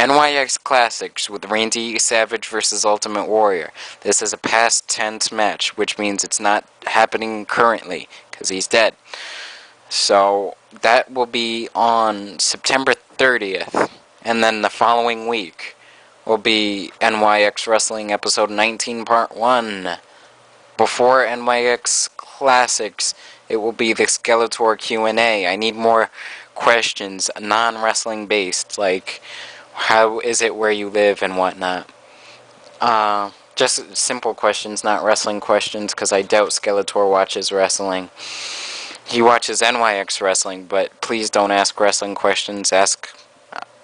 NYX Classics with Randy Savage versus Ultimate Warrior. This is a past tense match, which means it's not happening currently, because he's dead. So, that will be on September 30th, and then the following week will be NYX Wrestling Episode 19 Part 1. Before NYX Classics, it will be the Skeletor Q&A. I need more questions, non-wrestling based, like how is it where you live and whatnot. Just simple questions, not wrestling questions, because I doubt Skeletor watches wrestling. He watches NYX Wrestling, but please don't ask wrestling questions. Ask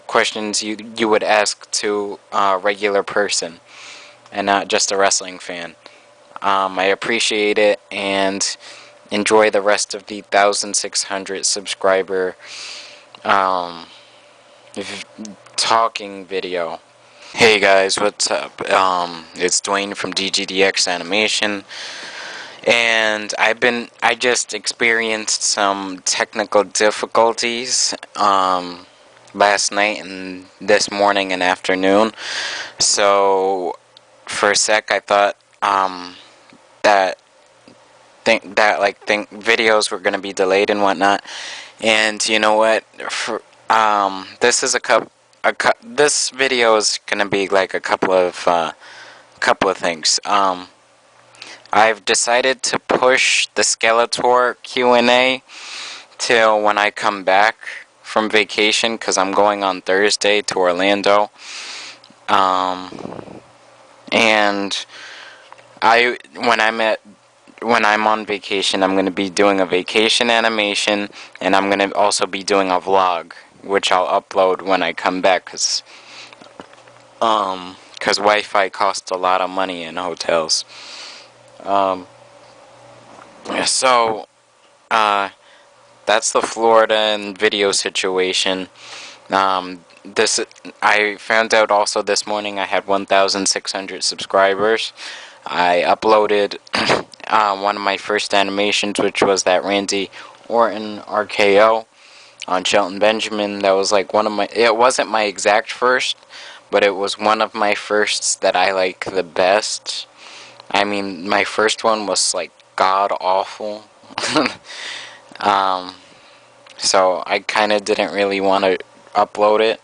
questions you would ask to a regular person, and not just a wrestling fan. I appreciate it, and enjoy the rest of the 1,600 subscriber talking video. Hey guys, what's up? It's Dwayne from DGDX Animation, and I just experienced some technical difficulties last night and this morning and afternoon. So for a sec, I thought that videos were gonna be delayed and whatnot. And you know what? This is this video is gonna be like a couple of things. I've decided to push the Skeletor Q&A till when I come back from vacation, because I'm going on Thursday to Orlando. And when I'm on vacation, I'm going to be doing a vacation animation, and I'm going to also be doing a vlog, which I'll upload when I come back, because Wi-Fi costs a lot of money in hotels. So that's the Florida and video situation. I found out also this morning I had 1,600 subscribers. I uploaded one of my first animations, which was that Randy Orton RKO on Shelton Benjamin. That was like it wasn't my exact first, but it was one of my firsts that I like the best. I mean, my first one was like god awful. So I kind of didn't really want to upload it.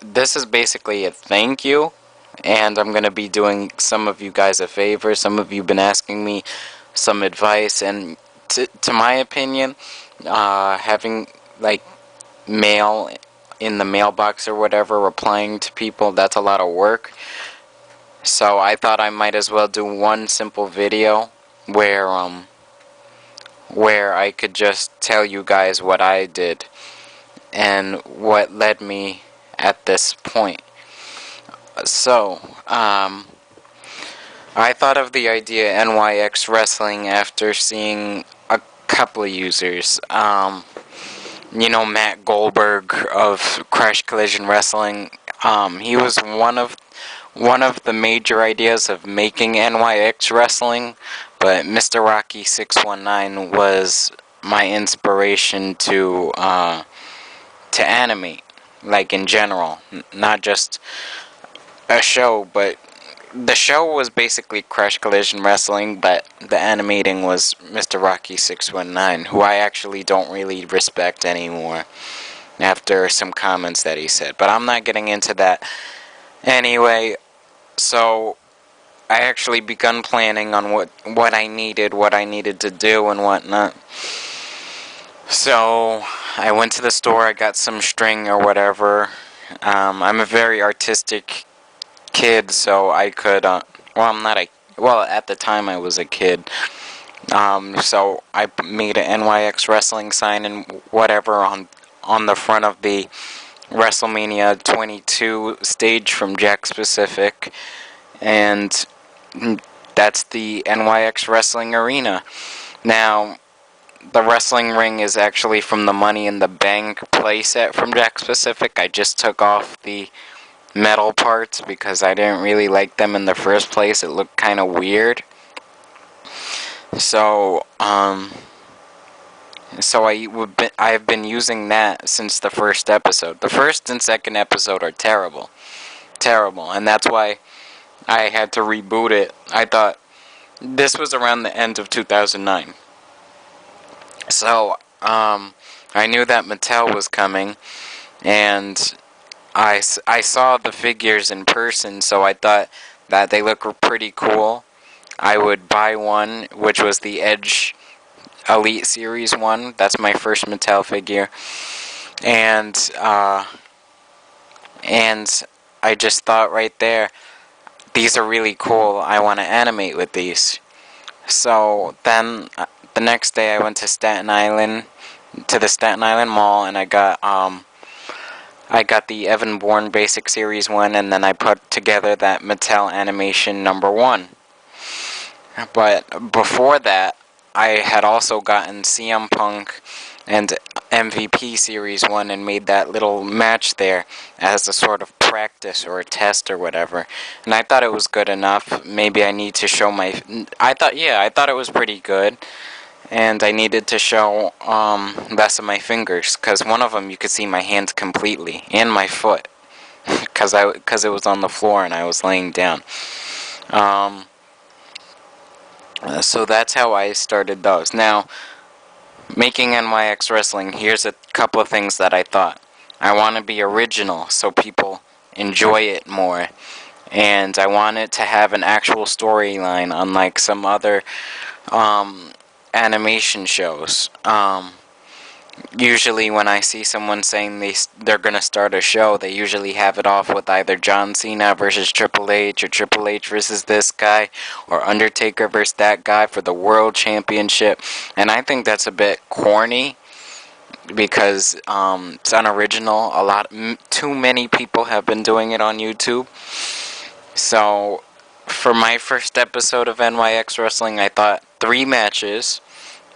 This is basically a thank you, and I'm going to be doing some of you guys a favor. Some of you have been asking me some advice, and to my opinion, having like mail in the mailbox or whatever, replying to people, that's a lot of work. So I thought I might as well do one simple video where I could just tell you guys what I did and what led me at this point. So, I thought of the idea NYX Wrestling after seeing a couple of users. Matt Goldberg of Crash Collision Wrestling. He was one of the major ideas of making NYX Wrestling, but Mr. Rocky 619 was my inspiration to animate, like in general, not just a show, but the show was basically Crash Collision Wrestling, but the animating was Mr. Rocky 619, who I actually don't really respect anymore after some comments that he said, but I'm not getting into that. Anyway, so I actually begun planning on what I needed to do and whatnot. So I went to the store, I got some string or whatever. I'm a very artistic kid, so I could, at the time I was a kid. So I made an NYX Wrestling sign and whatever on the front of the WrestleMania 22 stage from Jakks Pacific, and that's the NYX Wrestling Arena. Now, the wrestling ring is actually from the Money in the Bank playset from Jakks Pacific. I just took off the metal parts because I didn't really like them in the first place. It looked kind of weird. So, So I've been using that since the first episode. The first and second episode are terrible. Terrible. And that's why I had to reboot it. I thought this was around the end of 2009. So, I knew that Mattel was coming, and I saw the figures in person, so I thought that they look pretty cool. I would buy one, which was the Edge Elite Series one. That's my first Mattel figure. And, and I just thought right there, these are really cool. I want to animate with these. So then the next day I went to the Staten Island Mall, and I got the Evan Bourne Basic Series 1, and then I put together that Mattel Animation #1. But before that, I had also gotten CM Punk and MVP Series 1 and made that little match there as a sort of practice or a test or whatever. And I thought it was good enough. Maybe I need to show I thought it was pretty good. And I needed to show less of my fingers, because one of them you could see my hand completely, and my foot, because it was on the floor and I was laying down. So that's how I started those. Now, making NYX Wrestling, here's a couple of things that I thought. I want to be original so people enjoy it more. And I want it to have an actual storyline, unlike some other animation shows. Usually when I see someone saying they're going to start a show, they usually have it off with either John Cena versus Triple H, or Triple H versus this guy, or Undertaker versus that guy for the World Championship. And I think that's a bit corny, because it's unoriginal. Too many people have been doing it on YouTube. So for my first episode of NYX Wrestling, I thought 3 matches,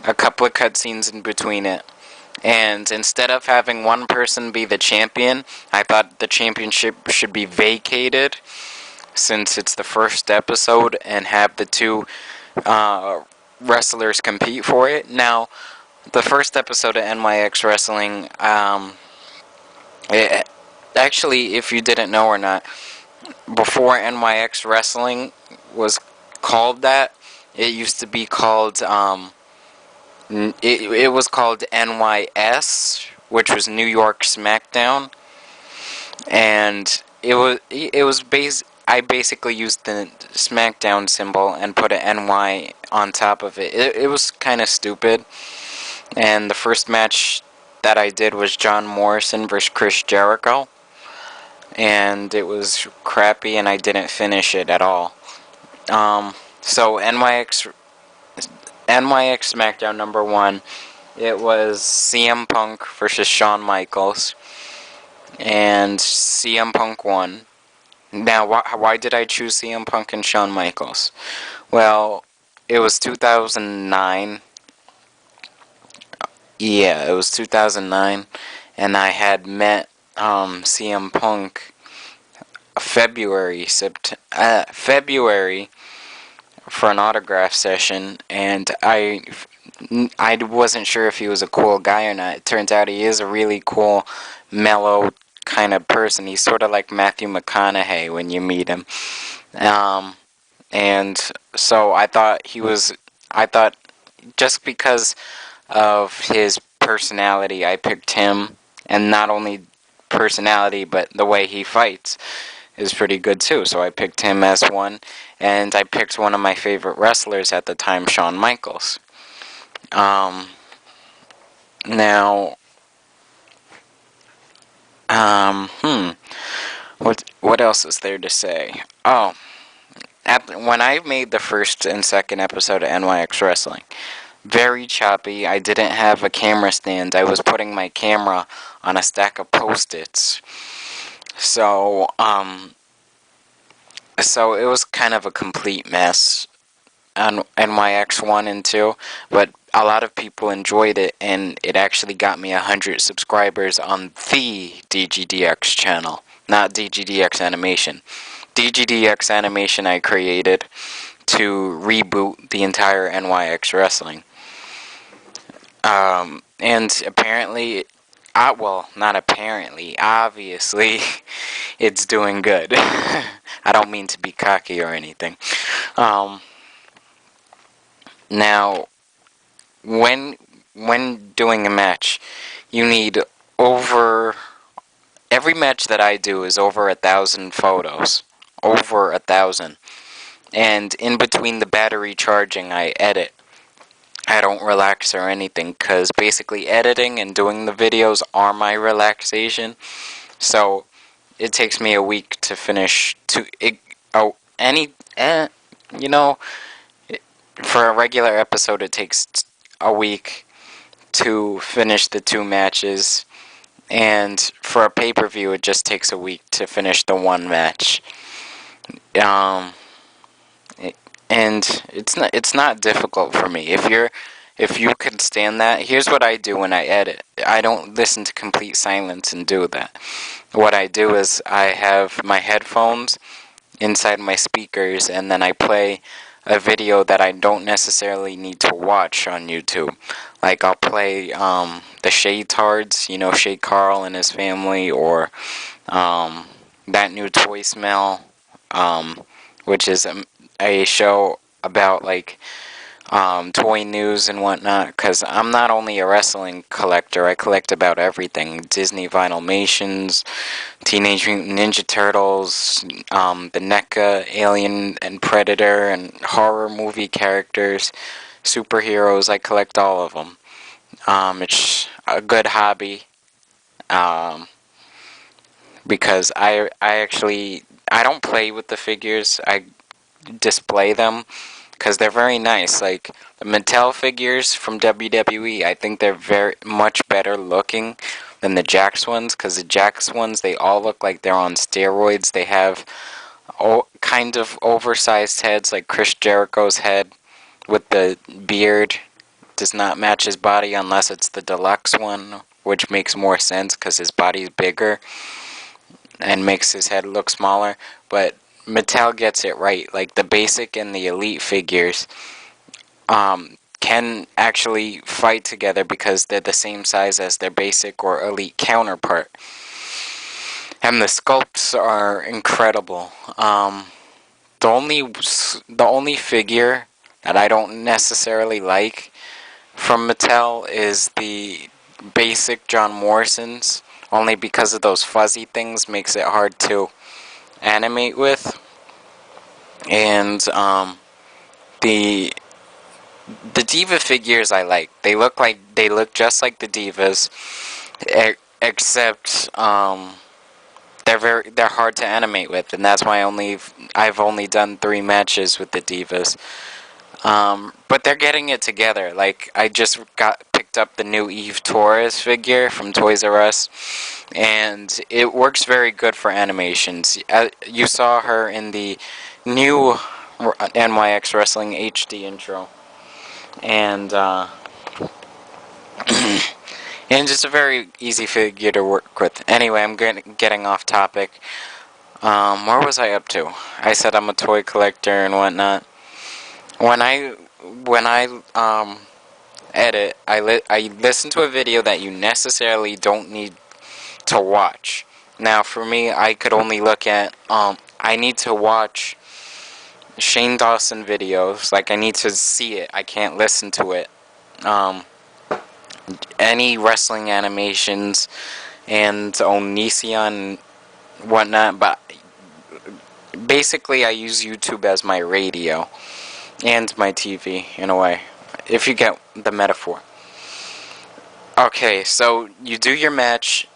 a couple of cutscenes in between it. And instead of having one person be the champion, I thought the championship should be vacated, since it's the first episode, and have the 2 wrestlers compete for it. Now, the first episode of NYX Wrestling, actually, if you didn't know or not, before NYX Wrestling was called that, it used to be called, it was called NYS, which was New York SmackDown, and I basically used the SmackDown symbol and put an NY on top of it. It was kind of stupid, and the first match that I did was John Morrison versus Chris Jericho, and it was crappy, and I didn't finish it at all. So NYX SmackDown #1, it was CM Punk versus Shawn Michaels, and CM Punk won. Now, why did I choose CM Punk and Shawn Michaels? Well, it was 2009. Yeah, it was 2009, and I had met CM Punk February for an autograph session, and I wasn't sure if he was a cool guy or not. It turns out he is a really cool, mellow kind of person. He's sort of like Matthew McConaughey when you meet him. And so I thought just because of his personality, I picked him, and not only personality, but the way he fights is pretty good too. So I picked him as one, and I picked one of my favorite wrestlers at the time, Shawn Michaels. Now, what else is there to say? Oh, when I made the first and second episode of NYX Wrestling, very choppy. I didn't have a camera stand. I was putting my camera on a stack of Post-its. So it was kind of a complete mess on NYX 1 and 2, but a lot of people enjoyed it, and it actually got me 100 subscribers on the DGDX channel, not DGDX Animation. DGDX Animation I created to reboot the entire NYX Wrestling. And apparently, well, not apparently, obviously, it's doing good. I don't mean to be cocky or anything. Now, when doing a match, you need over every match that I do is over 1,000 photos, over 1,000, and in between the battery charging, I edit. I don't relax or anything, because basically editing and doing the videos are my relaxation. So it takes me a week to finish you know, for a regular episode it takes a week to finish the 2 matches, and for a pay-per-view it just takes a week to finish the 1 match. Um, and it's not difficult for me. If you can stand that, here's what I do when I edit. I don't listen to complete silence and do that. What I do is I have my headphones inside my speakers, and then I play a video that I don't necessarily need to watch on YouTube. Like, I'll play the Shade Tards, Shade Carl and his family, or That New Toy Smell, which is a show about, like, toy news and whatnot, because I'm not only a wrestling collector, I collect about everything. Disney Vinylmations, Teenage Mutant Ninja Turtles, the NECA, Alien and Predator, and horror movie characters, superheroes. I collect all of them. It's a good hobby, because I don't play with the figures, I display them, because they're very nice. Like, the Mattel figures from WWE, I think they're very much better looking than the Jakks ones, because the Jakks ones, they all look like they're on steroids. They have kind of oversized heads, like Chris Jericho's head with the beard does not match his body unless it's the deluxe one, which makes more sense because his body's bigger and makes his head look smaller. But Mattel gets it right. Like, the basic and the elite figures can actually fight together because they're the same size as their basic or elite counterpart. And the sculpts are incredible. The only figure that I don't necessarily like from Mattel is the basic John Morrison's, only because of those fuzzy things makes it hard to animate with. And the Diva figures I like. They look just like the Divas, except they're hard to animate with, and that's why I've only done 3 matches with the Divas. But they're getting it together. Like, I just picked up the new Eve Torres figure from Toys R Us, and it works very good for animations. You saw her in the new NYX Wrestling HD intro, and and it's a very easy figure to work with. Anyway, I'm getting off topic. Where was I up to? I said I'm a toy collector and whatnot. When I edit, I listen to a video that you necessarily don't need to watch. Now, for me, I could only look at I need to watch Shane Dawson videos. Like, I need to see it. I can't listen to it. Any wrestling animations and Onision and whatnot, but basically I use YouTube as my radio and my TV, in a way, if you get the metaphor. Okay, so you do your match,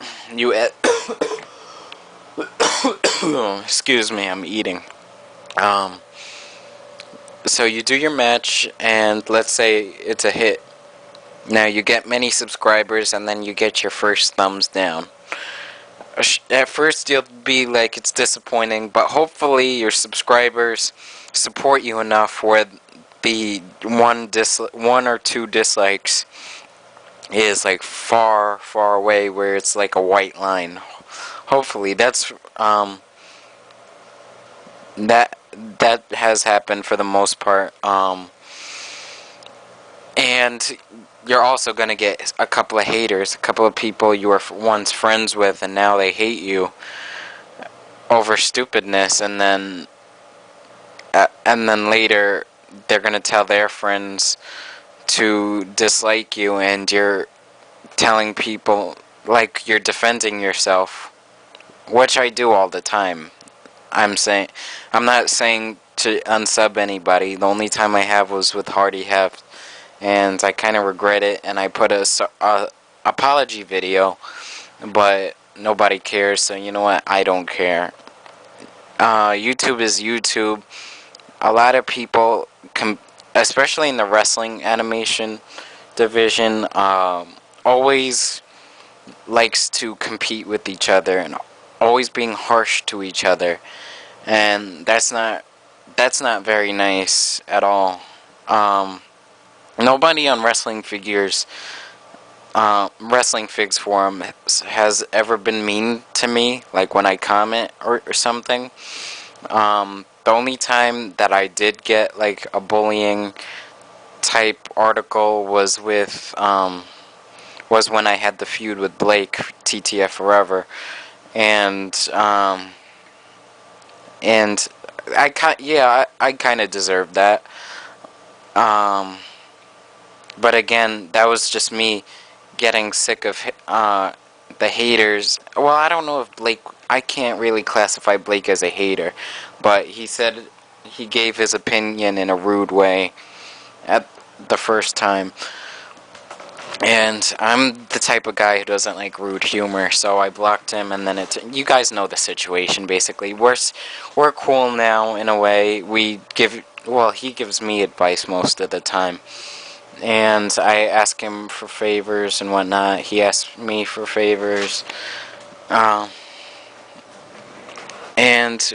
excuse me, I'm eating. So you do your match, and let's say it's a hit. Now, you get many subscribers, and then you get your first thumbs down. At first, you'll be like, it's disappointing, but hopefully your subscribers support you enough where the one or two dislikes is, like, far, far away, where it's like a white line. Hopefully, that has happened for the most part. And you're also going to get a couple of haters, a couple of people you were once friends with and now they hate you over stupidness, and then later they're going to tell their friends to dislike you, and you're telling people, like, you're defending yourself, which I do all the time. I'm not saying to unsub anybody. The only time I have was with Hardy Heft, and I kind of regret it, and I put a apology video, but nobody cares, so you know what, I don't care. YouTube is YouTube. A lot of people, especially in the wrestling animation division, always likes to compete with each other and always being harsh to each other, and that's not very nice at all. Nobody on Wrestling Figs forum has ever been mean to me, like when I comment or something. The only time that I did get like a bullying type article was when I had the feud with Blake, TTF Forever, and I kind of deserved that. But again, that was just me getting sick of the haters. Well, I don't know if Blake, I can't really classify Blake as a hater, but he said he gave his opinion in a rude way at the first time. And I'm the type of guy who doesn't like rude humor, so I blocked him, and then you guys know the situation, basically. We're cool now, in a way. He gives me advice most of the time. And I ask him for favors and whatnot. He asks me for favors. And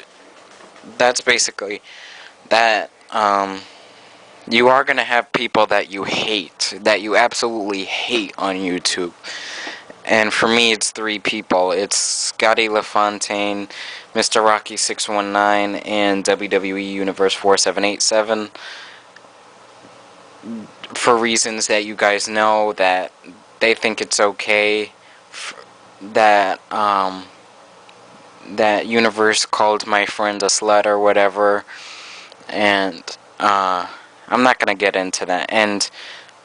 that's basically that. You are going to have people that you hate, that you absolutely hate on YouTube. And for me, it's 3 people. It's Scotty LaFontaine, Mr. Rocky 619, and WWE Universe 4787. For reasons that you guys know, that they think it's okay that that Universe called my friend a slut or whatever, and I'm not gonna get into that. And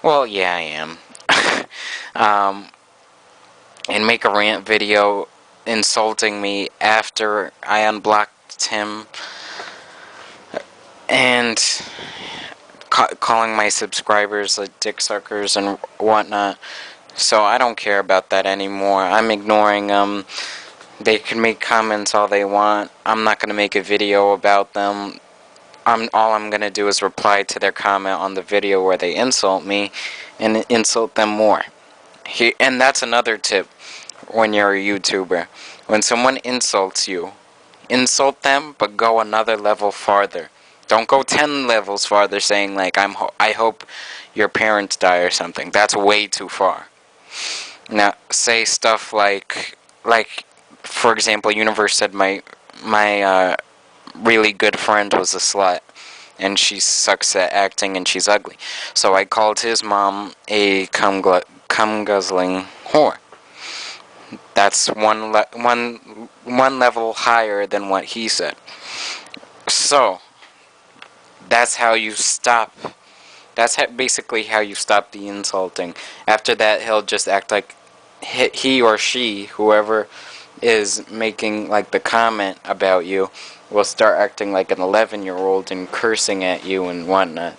well, yeah, I am. And make a rant video insulting me after I unblocked him, and calling my subscribers like dick suckers and whatnot. So I don't care about that anymore. I'm ignoring them. They can make comments all they want. I'm not going to make a video about them. All I'm going to do is reply to their comment on the video where they insult me and insult them more. And that's another tip when you're a YouTuber. When someone insults you, insult them, but go another level farther. Don't go 10 levels farther saying, like, I hope your parents die or something. That's way too far. Now, say stuff like, for example, Universe said my really good friend was a slut, and she sucks at acting, and she's ugly. So I called his mom a cum-guzzling whore. That's one level higher than what he said. So that's how you stop. Basically how you stop the insulting. After that, he'll just act like he or she, whoever is making like the comment about you, will start acting like an 11-year-old and cursing at you and whatnot,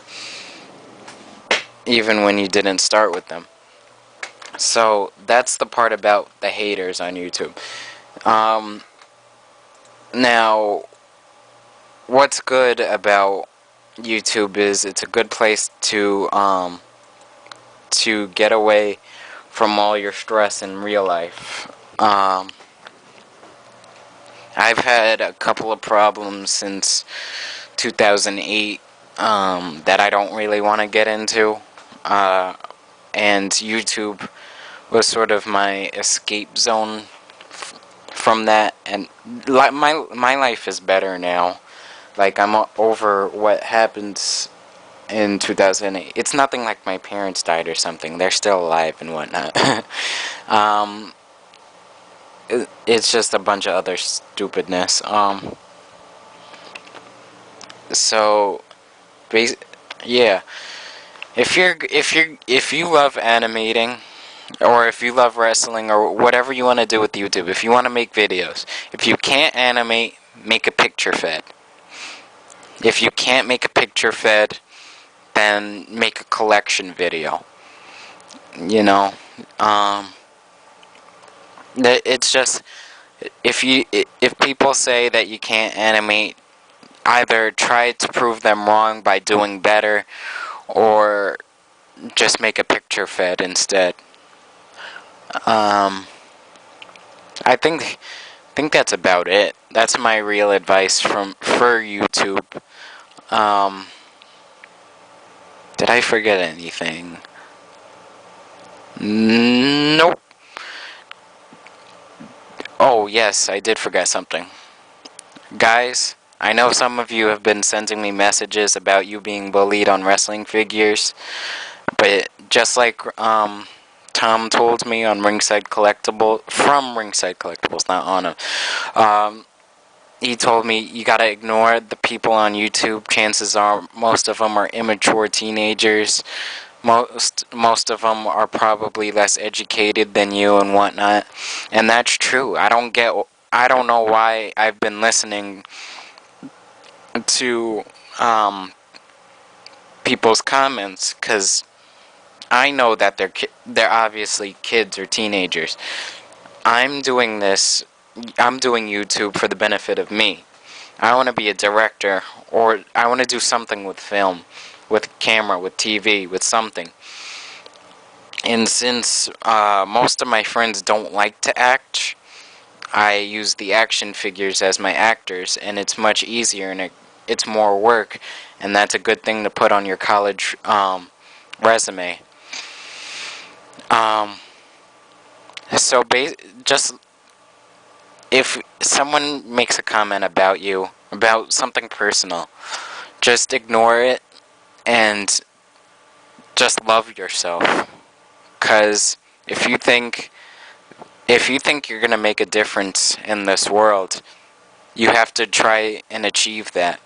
even when you didn't start with them. So that's the part about the haters on YouTube. Now, what's good about YouTube is it's a good place to get away from all your stress in real life. I've had a couple of problems since 2008 that I don't really want to get into, and YouTube was sort of my escape zone from that, and my life is better now. Like, I'm over what happened in 2008. It's nothing like my parents died or something. They're still alive and whatnot. um, it's just a bunch of other stupidness. So, yeah. If you love animating, or if you love wrestling, or whatever you want to do with YouTube, if you want to make videos, if you can't animate, make a picture fed. If you can't make a picture fed, then make a collection video. You know, it's just if people say that you can't animate, either try to prove them wrong by doing better, or just make a picture fed instead. I think that's about it. That's my real advice for YouTube. Um, did I forget anything? Nope. Oh, yes, I did forget something. Guys, I know some of you have been sending me messages about you being bullied on wrestling figures, but just like Tom told me on Ringside Collectibles, not on him. He told me you gotta ignore the people on YouTube. Chances are most of them are immature teenagers. Most of them are probably less educated than you and whatnot, and that's true. I don't know why I've been listening to people's comments, because I know that they're obviously kids or teenagers. I'm doing YouTube for the benefit of me. I want to be a director, or I want to do something with film, with camera, with TV, with something. And since most of my friends don't like to act, I use the action figures as my actors, and it's much easier, and it's more work, and that's a good thing to put on your college resume. So just if someone makes a comment about you, about something personal, just ignore it and just love yourself. 'Cause if you think you're gonna make a difference in this world, you have to try and achieve that.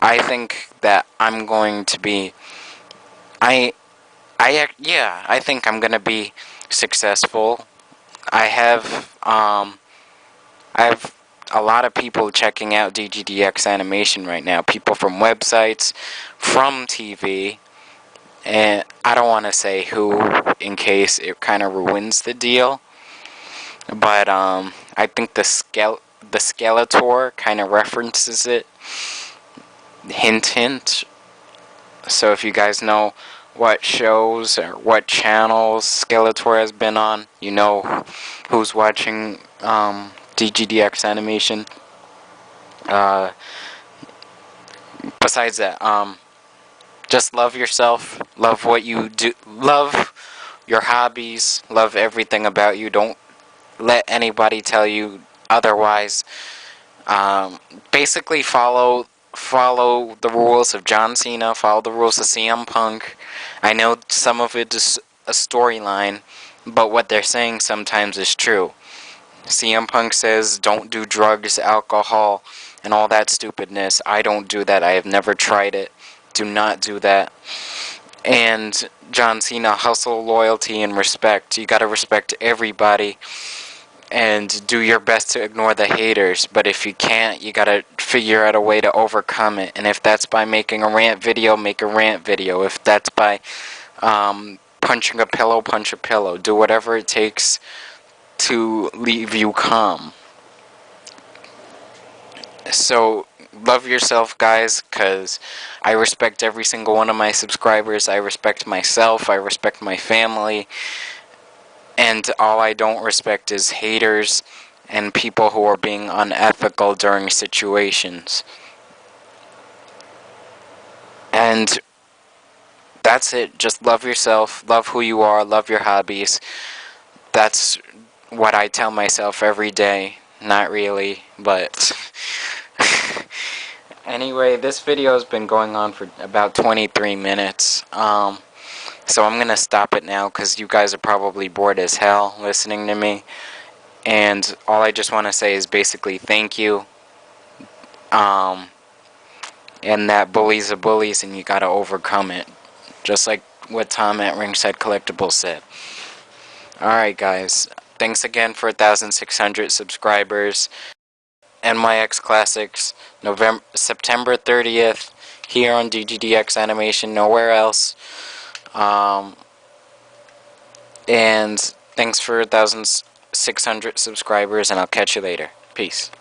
I think that I'm going to be. I think I'm gonna be successful. I have a lot of people checking out DGDX animation right now. People from websites, from TV, and I don't want to say who in case it kind of ruins the deal. But I think the Skeletor kind of references it. Hint, hint. So if you guys know what shows or what channels Skeletor has been on, you know who's watching DGDX animation. Besides that, just love yourself, love what you do, love your hobbies, love everything about you. Don't let anybody tell you otherwise. Basically follow the rules of John Cena, follow the rules of CM Punk. I know some of it is a storyline, but what they're saying sometimes is true. CM Punk says don't do drugs, alcohol, and all that stupidness. I don't do that. I have never tried it. Do not do that. And John Cena, hustle, loyalty, and respect. You gotta respect everybody and do your best to ignore the haters. But if you can't, you gotta figure out a way to overcome it. And if that's by making a rant video, make a rant video. If that's by punching a pillow, punch a pillow. Do whatever it takes to leave you calm. So love yourself, guys, because I respect every single one of my subscribers. I respect myself. I respect my family. And all I don't respect is haters and people who are being unethical during situations. And that's it. Just love yourself. Love who you are. Love your hobbies. That's what I tell myself every day. Not really, but Anyway, this video has been going on for about 23 minutes. So I'm going to stop it now because you guys are probably bored as hell listening to me. And all I just want to say is basically thank you. And that bullies are bullies and you got to overcome it. Just like what Tom at Ringside Collectibles said. Alright guys, thanks again for 1,600 subscribers. NYX Classics, September 30th, here on DGDX Animation, nowhere else. And thanks for 1,600 subscribers, and I'll catch you later. Peace.